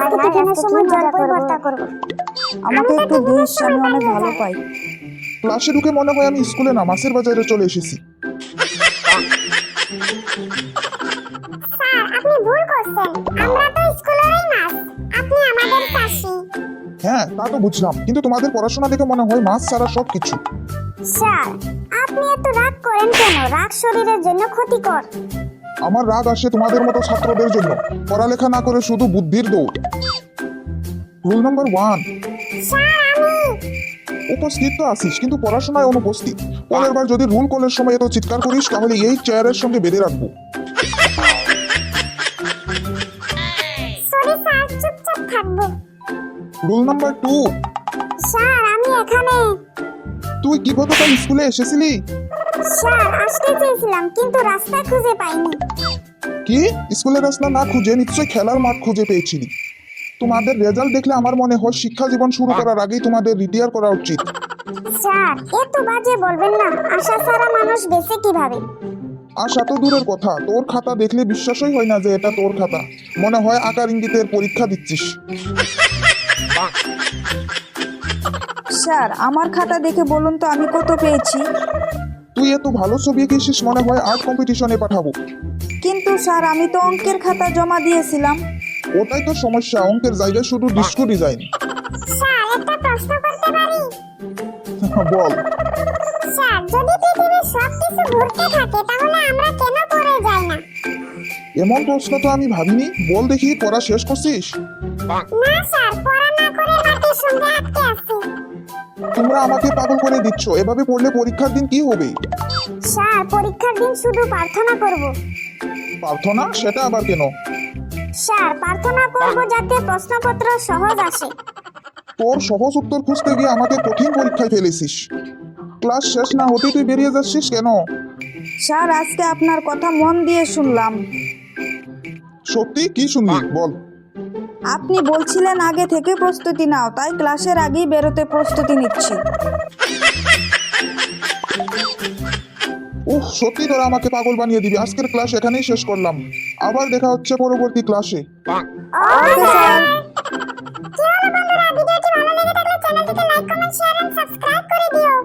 আজকে টিফিনের সময় জলপাই ভর্তা করব। আমাকে একটু দিস, আমি অনেক ভালো পাই। ক্লাসে ঢুকে মনে হয় আমি স্কুলে না মাছের বাজারে চলে এসেছি। স্যার, আপনি ভুল করছেন। আমরা তো স্কুলেরই মাছ। আপনি আমাদের চাষি। হ্যাঁ, তা তো বুঝলাম, কিন্তু তোমাদের পড়াশোনা দেখে মনে হয় মাছ ছাড়া সব কিছু। স্যার, আপনি এত রাগ করেন কেন? রাগ শরীরের জন্য ক্ষতিকর। আমার রাগ আসে তোমাদের মতো ছাত্রদের জন্য, পড়ালেখা না করে শুধু বুদ্ধির দৌড়। রুল নাম্বার 1, স্যার, আমি উপস্থিত তো আসিস কিন্তু পড়াশোনায় অনুপস্থিত। পরের বার যদি রুল কলের সময় এত চিৎকার করিস তাহলে এই চেয়ারের সঙ্গে বেঁধে রাখবো। সরি স্যার, চুপচাপ থাকবো। রুল নাম্বার 2, স্যার, আমি এখানে। তুই কি গতকাল স্কুলে এসেছিলি? স্যার, আসতে চেয়েছিলাম কিন্তু রাস্তা খুঁজে পাইনি। কি স্কুলের রাস্তা না খুঁজে নিশ্চয়ই খেলার মাঠ খুঁজে পেয়েছিলি? তোমাদের রেজাল্ট দেখলে আমার মনে হয় শিক্ষা জীবন শুরু করার আগেই তোমাদের রিটায়ার করা উচিত। স্যার, এত বাজে বলবেন না। আশা ছাড়া মানুষ বেঁচে কিভাবে? আশা তো দূরের কথা, তোর খাতা দেখলে বিশ্বাসই হয় না যে এটা তোর খাতা। মনে হয় আকার ইঙ্গিতের পরীক্ষা দিচ্ছিস। স্যার, আমার খাতা দেখে বলুন তো আমি কত পেয়েছি। তুই এত ভালো ছবি এঁকেছিস মনে হয় আর্ট কম্পিটিশনে পাঠাবো। কিন্তু স্যার, আমি তো অঙ্কের খাতা জমা দিয়েছিলাম। ওটাই তো সমস্যা, অঙ্কের জায়গায় শুধু ডিস্কো ডিজাইন। স্যার, একটা প্রশ্ন করতে পারি? বল। স্যার, যদি পৃথিবীর সবকিছু ঘুরতে থাকে তাহলে আমরা কেন পড়ে যাই না? এমন প্রশ্ন তো আমি ভাবিনি। বল দেখি, পড়া শেষ করছিস? না স্যার, পড়া না করে মাটির সঙ্গে আটকে আছি। তোমরা আমাকে পাগল করে দিচ্ছ। এভাবে পড়লে পরীক্ষার দিন কি হবে? স্যার, পরীক্ষার দিন শুধু প্রার্থনা করব। প্রার্থনা? সেটা আবার কেন? স্যার, প্রার্থনা করব যাতে প্রশ্নপত্র সহজ আসে। তোর সহজ উত্তর খুঁজতে গিয়ে আমাকে কঠিন পরীক্ষায় ফেলেছিস। ক্লাস শেষ না হতে তুই বেরিয়ে যাচ্ছিস কেন? স্যার, আজকে আপনার কথা মন দিয়ে শুনলাম। সত্যি? কি শুনলি বল। আপনি বলছিলেন আগে থেকে প্রস্তুতি নাও, তাই ক্লাসের আগেই বেরোতে প্রস্তুতি নিচ্ছি। সত্যি তোরা আমাকে পাগল বানিয়ে দিবি। আজকের ক্লাস এখানেই শেষ করলাম। আবার দেখা হচ্ছে পরবর্তী ক্লাসে। Okay sir. কি হলো বন্ধুরা, ভিডিওটি ভালো লেগে থাকলে চ্যানেলটিকে like, comment, share and subscribe করে দিও।